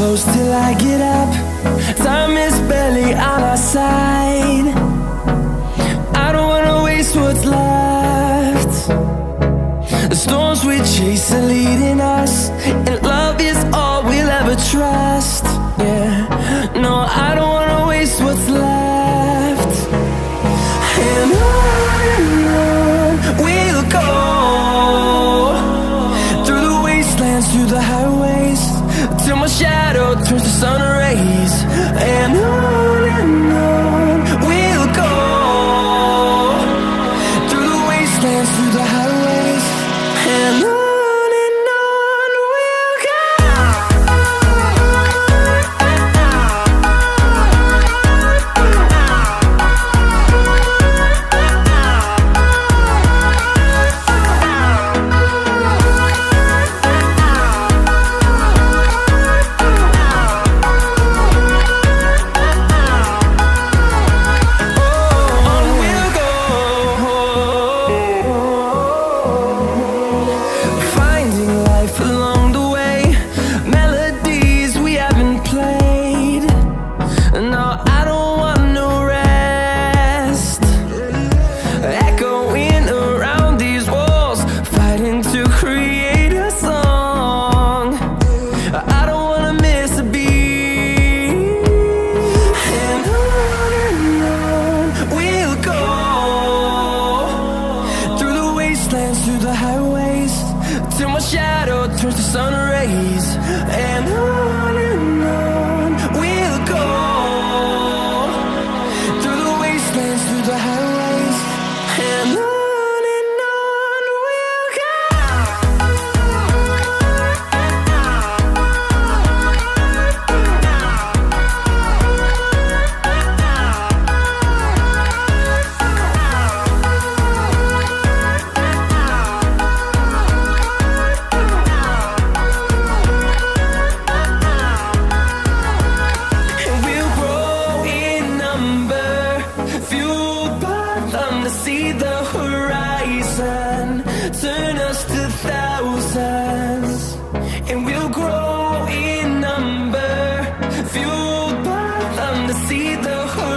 close till I get up. Time is barely on our side. I don't wanna waste what's left. The storms we chase are leading us, and love is all we'll ever trust. Yeah, no, I don't wanna waste what's left. And on we'll go, through the wastelands, through the highways, till my shadow turns to sun rays. And on we'll go, through the wastelands, through the highways, and on we'll go. Through the highways, till my shadow turns to sun rays. And on we'll go, through the wastelands, through the highways, and on we'll go. See the horizon turn us to thousands, and we'll grow in number, fueled by them to see the horizon.